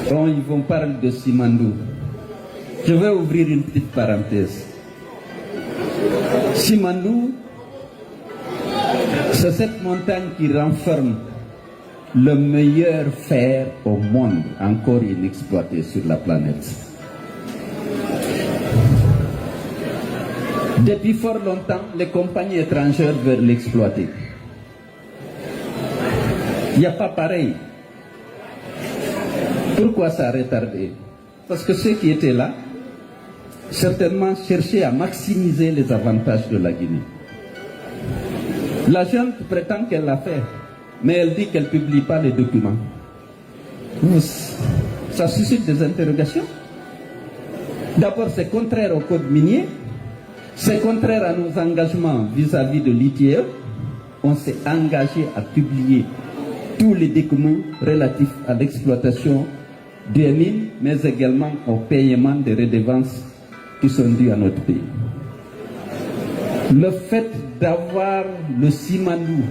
Quand ils vont parler de Simandou, je vais ouvrir une petite parenthèse. Simandou, c'est cette montagne qui renferme le meilleur fer au monde encore inexploité sur la planète. Depuis fort longtemps, les compagnies étrangères veulent l'exploiter. Il n'y a pas pareil. Pourquoi ça a retardé? Parce que ceux qui étaient là, certainement cherchaient à maximiser les avantages de la Guinée. La jeune prétend qu'elle l'a fait, mais elle dit qu'elle ne publie pas les documents. Ça suscite des interrogations. D'abord, c'est contraire au code minier, c'est contraire à nos engagements vis-à-vis de l'ITIE. On s'est engagé à publier tous les documents relatifs à l'exploitation des mines, mais également au paiement des redevances qui sont dues à notre pays. Le fait d'avoir le Simandou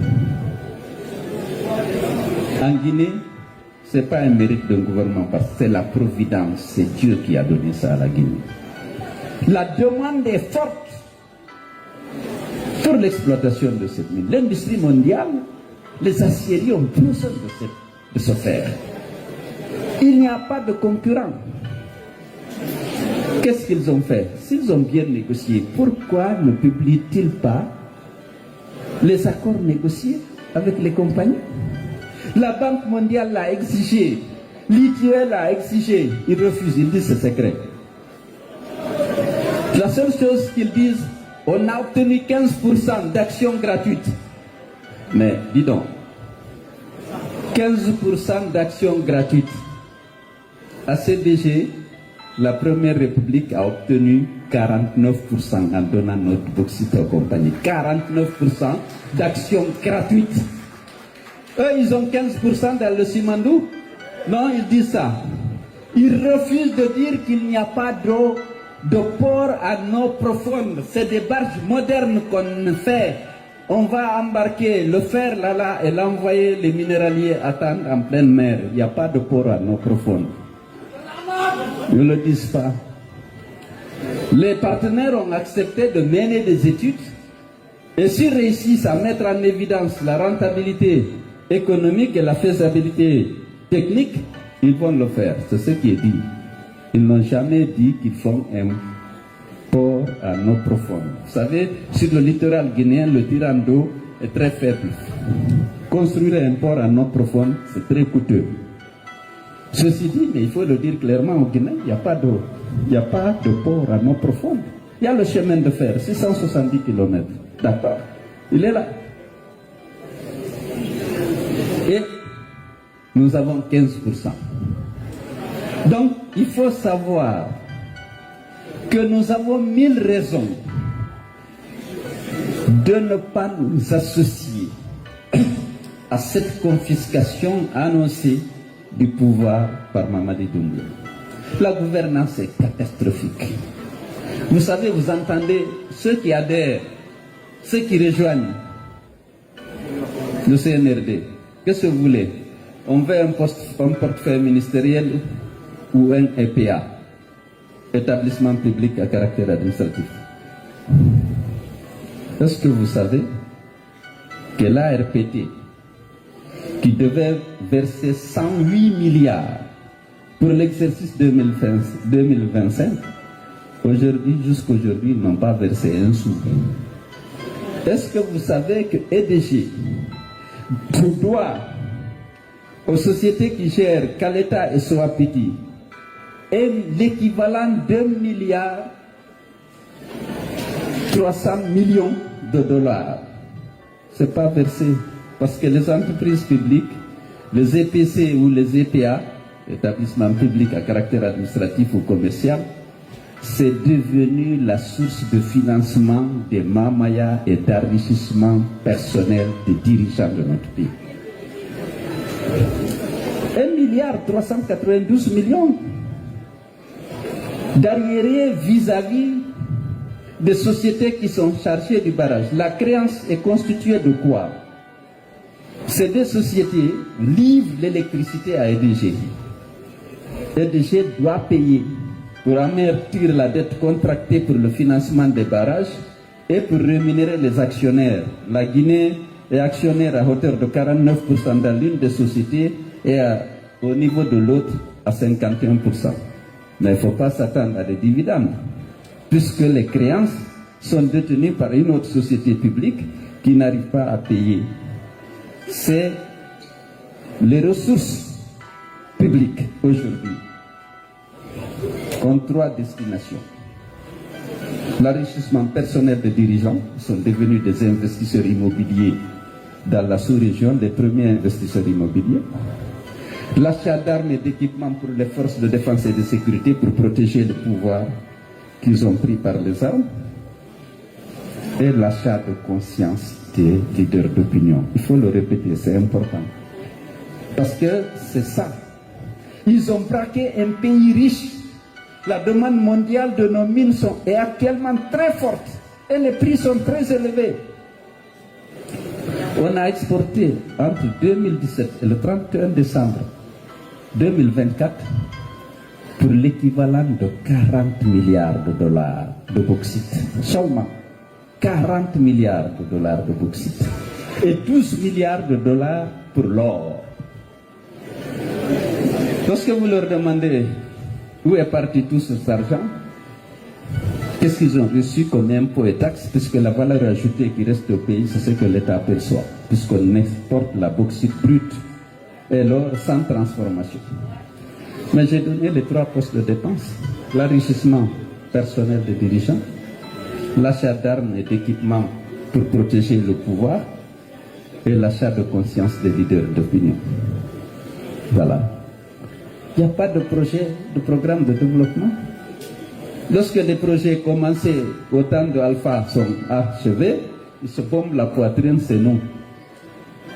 en Guinée, ce n'est pas un mérite d'un gouvernement, parce que c'est la providence, c'est Dieu qui a donné ça à la Guinée. La demande est forte pour l'exploitation de cette mine. L'industrie mondiale, les aciéries ont besoin de ce fer. Il n'y a pas de concurrents. Qu'est-ce qu'ils ont fait? S'ils ont bien négocié, pourquoi ne publient-ils pas les accords négociés avec les compagnies? La Banque mondiale l'a exigé, l'ITIE l'a exigé, ils refusent, ils disent c'est secret. La seule chose qu'ils disent, on a obtenu 15% d'actions gratuites. Mais dis donc, 15% d'actions gratuites. À CDG, la Première République a obtenu 49% en donnant notre bauxite aux compagnies. 49% d'actions gratuites. Eux, ils ont 15% dans le Simandou. Non, ils disent ça. Ils refusent de dire qu'il n'y a pas d'eau de port à eau profonde. C'est des barges modernes qu'on fait. On va embarquer le fer là et l'envoyer les minéraliers attendre en pleine mer. Il n'y a pas de port à eau profonde. Ils ne le disent pas. Les partenaires ont accepté de mener des études et s'ils réussissent à mettre en évidence la rentabilité économique et la faisabilité technique, ils vont le faire. C'est ce qui est dit. Ils n'ont jamais dit qu'ils font un port à eau profonde. Vous savez, sur le littoral guinéen, le tirant d'eau est très faible. Construire un port à eau profonde, c'est très coûteux. Ceci dit, mais il faut le dire clairement au Guinée, il n'y a pas d'eau. Il n'y a pas de port à eau profonde. Il y a le chemin de fer, 670 km. D'accord. Il est là. Et nous avons 15%. Donc, il faut savoir que nous avons 1000 raisons de ne pas nous associer à cette confiscation annoncée du pouvoir par Mamadi Doumbouya. La gouvernance est catastrophique. Vous savez, vous entendez ceux qui adhèrent, ceux qui rejoignent le CNRD. Qu'est-ce que vous voulez? On veut un portefeuille ministériel ou un EPA, établissement public à caractère administratif. Est-ce que vous savez que l'ARPT, qui devait verser 108 milliards pour l'exercice 2025, aujourd'hui, jusqu'aujourd'hui, ils n'ont pas versé un sou. Est-ce que vous savez que EDG doit aux sociétés qui gèrent Caleta et Soapiti est l'équivalent d'1 milliard 300 millions de dollars? Ce n'est pas versé. Parce que les entreprises publiques, les EPC ou les EPA, établissements publics à caractère administratif ou commercial, c'est devenu la source de financement des mamayas et d'enrichissement personnel des dirigeants de notre pays. 1 milliard 392 millions d'arriérés vis-à-vis des sociétés qui sont chargées du barrage. La créance est constituée de quoi? Ces deux sociétés livrent l'électricité à EDG. EDG doit payer pour amortir la dette contractée pour le financement des barrages et pour rémunérer les actionnaires. La Guinée est actionnaire à hauteur de 49% dans l'une des sociétés et au niveau de l'autre à 51%. Mais il ne faut pas s'attendre à des dividendes, puisque les créances sont détenues par une autre société publique qui n'arrive pas à payer. C'est les ressources publiques aujourd'hui ont trois destinations. L'enrichissement personnel des dirigeants sont devenus des investisseurs immobiliers dans la sous-région, les premiers investisseurs immobiliers. L'achat d'armes et d'équipements pour les forces de défense et de sécurité pour protéger le pouvoir qu'ils ont pris par les armes. Et l'achat de conscience des leaders d'opinion. Il faut le répéter, c'est important. Parce que c'est ça. Ils ont braqué un pays riche. La demande mondiale de nos mines est actuellement très forte et les prix sont très élevés. On a exporté entre 2017 et le 31 décembre 2024 pour l'équivalent de 40 milliards de dollars de bauxite. Seulement 40 milliards de dollars de bauxite et 12 milliards de dollars pour l'or. Lorsque vous leur demandez où est parti tout cet argent, qu'est-ce qu'ils ont reçu comme impôts et taxes, puisque la valeur ajoutée qui reste au pays, c'est ce que l'État perçoit, puisqu'on exporte la bauxite brute et l'or sans transformation. Mais j'ai donné les trois postes de dépenses: l'enrichissement personnel des dirigeants, l'achat d'armes et d'équipements pour protéger le pouvoir et l'achat de conscience des leaders d'opinion. Voilà. Il n'y a pas de projet, de programme de développement. Lorsque les projets commencés au temps de Alpha sont achevés, ils se bombent la poitrine, c'est nous.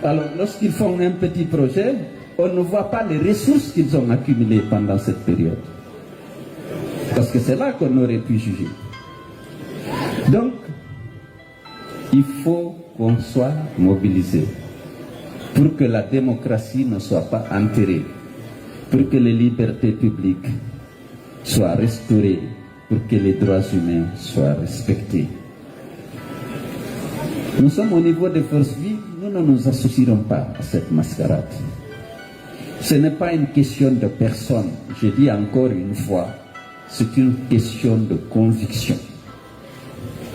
Alors, lorsqu'ils font un petit projet, on ne voit pas les ressources qu'ils ont accumulées pendant cette période. Parce que c'est là qu'on aurait pu juger. Donc, il faut qu'on soit mobilisé pour que la démocratie ne soit pas enterrée, pour que les libertés publiques soient restaurées, pour que les droits humains soient respectés. Nous sommes au niveau des forces vives, nous ne nous associerons pas à cette mascarade. Ce n'est pas une question de personne, je dis encore une fois, c'est une question de conviction.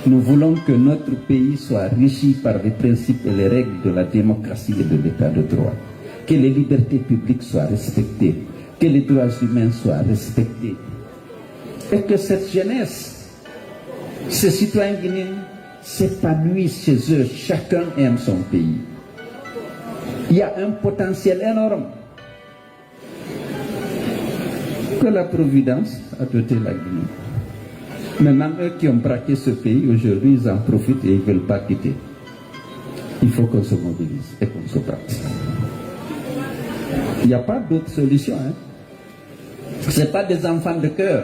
Nous voulons que notre pays soit régi par les principes et les règles de la démocratie et de l'état de droit. Que les libertés publiques soient respectées, que les droits humains soient respectés. Et que cette jeunesse, ces citoyens guinéens s'épanouissent chez eux. Chacun aime son pays. Il y a un potentiel énorme que la Providence a doté la Guinée. Maintenant, eux qui ont braqué ce pays, aujourd'hui, ils en profitent et ils ne veulent pas quitter. Il faut qu'on se mobilise et qu'on se pratique. Il n'y a pas d'autre solution. Hein? Ce n'est pas des enfants de cœur.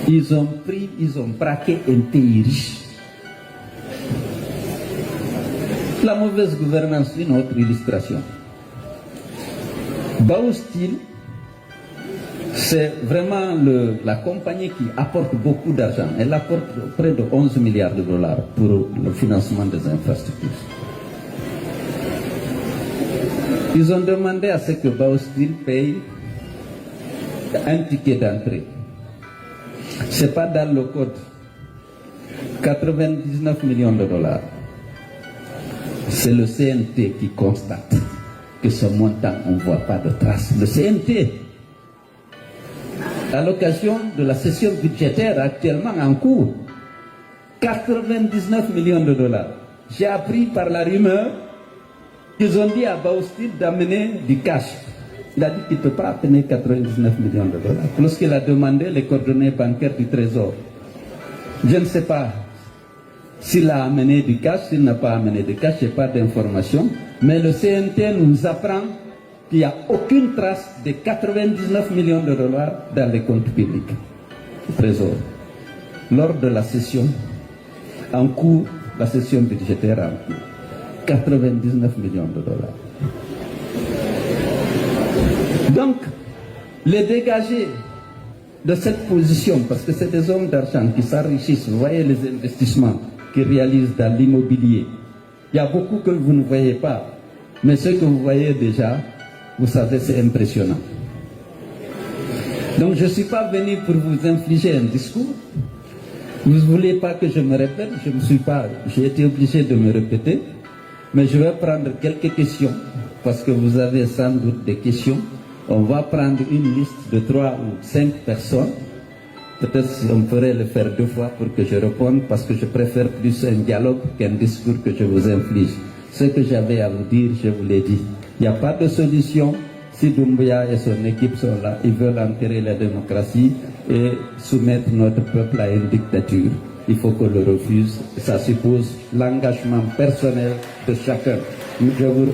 Ils ont braqué un pays riche. La mauvaise gouvernance, une autre illustration. Bao Steel, c'est vraiment la compagnie qui apporte beaucoup d'argent. Elle apporte près de 11 milliards de dollars pour le financement des infrastructures. Ils ont demandé à ce que Bao Steel paye un ticket d'entrée. Ce n'est pas dans le code. 99 millions de dollars. C'est le CNT qui constate que ce montant, on ne voit pas de traces. Le CNT, à l'occasion de la session budgétaire actuellement en cours, 99 millions de dollars. J'ai appris par la rumeur qu'ils ont dit à Bao Steel d'amener du cash. Il a dit qu'il ne peut pas amener 99 millions de dollars. Lorsqu'il a demandé les coordonnées bancaires du Trésor, je ne sais pas s'il a amené du cash, s'il n'a pas amené de cash, je n'ai pas d'informations. Mais le CNT nous apprend qu'il n'y a aucune trace de 99 millions de dollars dans les comptes publics du Trésor. Lors de la session en cours, la session budgétaire en cours, 99 millions de dollars. Donc, les dégager de cette position, parce que c'est des hommes d'argent qui s'enrichissent, vous voyez les investissements qu'ils réalisent dans l'immobilier. Il y a beaucoup que vous ne voyez pas, mais ce que vous voyez déjà, vous savez, c'est impressionnant. Donc je ne suis pas venu pour vous infliger un discours. Vous ne voulez pas que je me répète, j'ai été obligé de me répéter, mais je vais prendre quelques questions, parce que vous avez sans doute des questions. On va prendre une liste de 3 ou 5 personnes. Peut-être on pourrait le faire 2 fois pour que je réponde, parce que je préfère plus un dialogue qu'un discours que je vous inflige. Ce que j'avais à vous dire, je vous l'ai dit. Il n'y a pas de solution. Si Doumbouya et son équipe sont là, ils veulent enterrer la démocratie et soumettre notre peuple à une dictature. Il faut qu'on le refuse. Ça suppose l'engagement personnel de chacun. Je vous